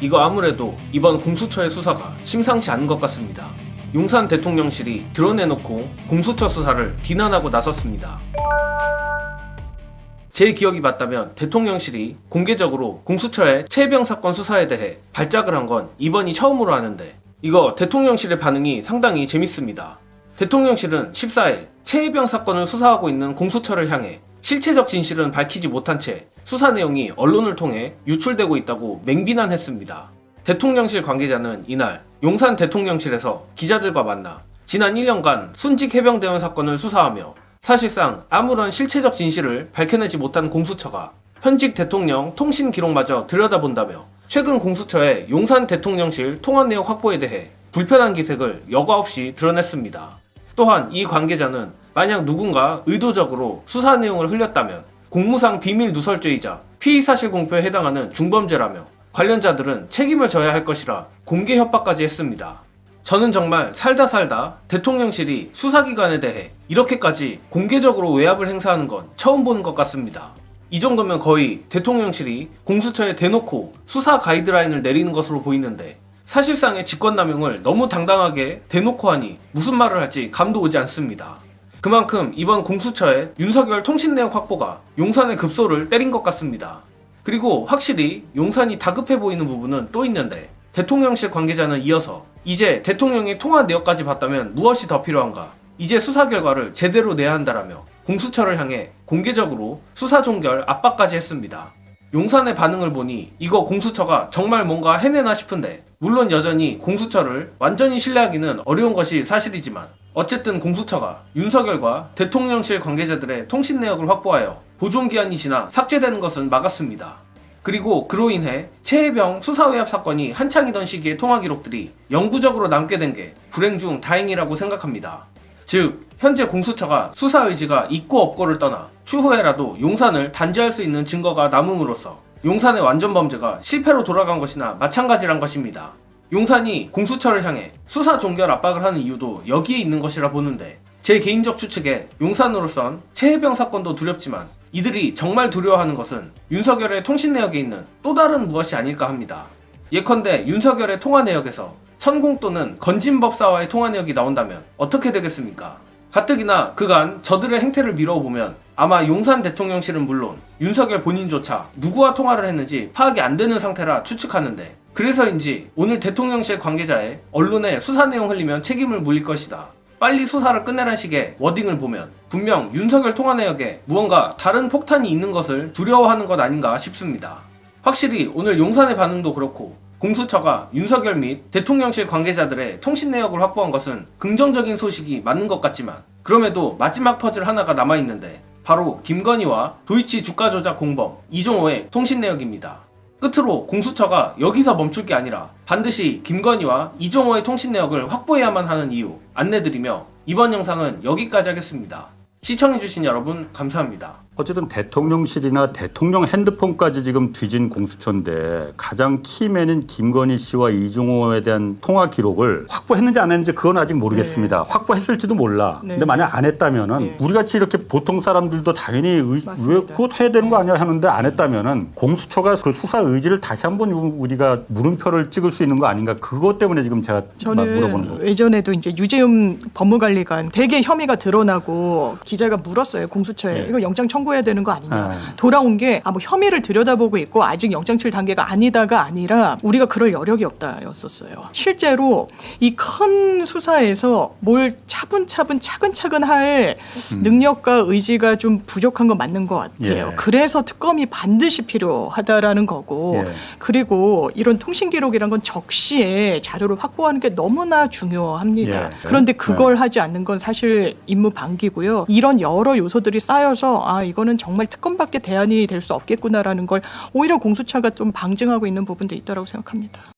이거 아무래도 이번 공수처의 수사가 심상치 않은 것 같습니다. 용산 대통령실이 드러내놓고 공수처 수사를 비난하고 나섰습니다. 제 기억이 맞다면 대통령실이 공개적으로 공수처의 최혜병 사건 수사에 대해 발작을 한 건 이번이 처음으로 하는데, 이거 대통령실의 반응이 상당히 재밌습니다. 대통령실은 14일 최혜병 사건을 수사하고 있는 공수처를 향해 실체적 진실은 밝히지 못한 채 수사 내용이 언론을 통해 유출되고 있다고 맹비난했습니다. 대통령실 관계자는 이날 용산 대통령실에서 기자들과 만나 지난 1년간 순직 해병대원 사건을 수사하며 사실상 아무런 실체적 진실을 밝혀내지 못한 공수처가 현직 대통령 통신 기록마저 들여다본다며 최근 공수처의 용산 대통령실 통화 내역 확보에 대해 불편한 기색을 여과 없이 드러냈습니다. 또한 이 관계자는 만약 누군가 의도적으로 수사 내용을 흘렸다면 공무상 비밀 누설죄이자 피의사실 공표에 해당하는 중범죄라며 관련자들은 책임을 져야 할 것이라 공개 협박까지 했습니다. 저는 정말 살다 대통령실이 수사기관에 대해 이렇게까지 공개적으로 외압을 행사하는 건 처음 보는 것 같습니다. 이 정도면 거의 대통령실이 공수처에 대놓고 수사 가이드라인을 내리는 것으로 보이는데, 사실상의 직권남용을 너무 당당하게 대놓고 하니 무슨 말을 할지 감도 오지 않습니다. 그만큼 이번 공수처의 윤석열 통신 내역 확보가 용산의 급소를 때린 것 같습니다. 그리고 확실히 용산이 다급해 보이는 부분은 또 있는데, 대통령실 관계자는 이어서 이제 대통령의 통화 내역까지 봤다면 무엇이 더 필요한가? 이제 수사 결과를 제대로 내야 한다라며 공수처를 향해 공개적으로 수사 종결 압박까지 했습니다. 용산의 반응을 보니 이거 공수처가 정말 뭔가 해내나 싶은데, 물론 여전히 공수처를 완전히 신뢰하기는 어려운 것이 사실이지만 어쨌든 공수처가 윤석열과 대통령실 관계자들의 통신 내역을 확보하여 보존기한이 지나 삭제되는 것은 막았습니다. 그리고 그로 인해 최혜병 수사외압 사건이 한창이던 시기의 통화 기록들이 영구적으로 남게 된 게 불행 중 다행이라고 생각합니다. 즉, 현재 공수처가 수사 의지가 있고 없고를 떠나 추후에라도 용산을 단죄할 수 있는 증거가 남음으로써 용산의 완전 범죄가 실패로 돌아간 것이나 마찬가지란 것입니다. 용산이 공수처를 향해 수사 종결 압박을 하는 이유도 여기에 있는 것이라 보는데, 제 개인적 추측에 용산으로선 최혜병 사건도 두렵지만 이들이 정말 두려워하는 것은 윤석열의 통신 내역에 있는 또 다른 무엇이 아닐까 합니다. 예컨대 윤석열의 통화 내역에서 천공 또는 건진법사와의 통화 내역이 나온다면 어떻게 되겠습니까? 가뜩이나 그간 저들의 행태를 미뤄보면 아마 용산 대통령실은 물론 윤석열 본인조차 누구와 통화를 했는지 파악이 안 되는 상태라 추측하는데, 그래서인지 오늘 대통령실 관계자의 언론에 수사 내용 흘리면 책임을 물릴 것이다, 빨리 수사를 끝내란 식의 워딩을 보면 분명 윤석열 통화 내역에 무언가 다른 폭탄이 있는 것을 두려워하는 것 아닌가 싶습니다. 확실히 오늘 용산의 반응도 그렇고 공수처가 윤석열 및 대통령실 관계자들의 통신 내역을 확보한 것은 긍정적인 소식이 맞는 것 같지만, 그럼에도 마지막 퍼즐 하나가 남아있는데 바로 김건희와 도이치 주가 조작 공범 이종호의 통신 내역입니다. 끝으로 공수처가 여기서 멈출 게 아니라 반드시 김건희와 이종호의 통신 내역을 확보해야만 하는 이유 안내드리며 이번 영상은 여기까지 하겠습니다. 시청해주신 여러분 감사합니다. 어쨌든 대통령실이나 대통령 핸드폰까지 지금 뒤진 공수처인데, 가장 키맨인 김건희 씨와 이종호에 대한 통화 기록을 확보했는지 안 했는지 그건 아직 모르겠습니다. 네. 확보했을지도 몰라. 네. 근데 만약 안 했다면은 네. 우리같이 이렇게 보통 사람들도 당연히 왜 그거 해야 되는 거 아니야 하는데 안 했다면은 공수처가 그 수사 의지를 다시 한번 우리가 물음표를 찍을 수 있는 거 아닌가, 그것 때문에 지금 제가 물어보는 거예요. 예전에도 이제 유재움 법무관리관 대개 혐의가 드러나고 기자가 물었어요, 공수처에. 네. 이거 영장 청구해야 되는 거 아니냐. 돌아온 게 뭐 혐의를 들여다보고 있고 아직 영장칠 단계가 아니다가 아니라 우리가 그럴 여력이 없다였었어요. 실제로 이 큰 수사에서 뭘 차근차근 할 능력과 의지가 좀 부족한 건 맞는 것 같아요. 예. 그래서 특검이 반드시 필요하다라는 거고, 예. 그리고 이런 통신 기록이란 건 적시에 자료를 확보하는 게 너무나 중요합니다. 예. 그런데 그걸 하지 않는 건 사실 임무 방기고요. 이런 여러 요소들이 쌓여서 이거는 정말 특검밖에 대안이 될 수 없겠구나라는 걸 오히려 공수처가 좀 방증하고 있는 부분도 있다고 생각합니다.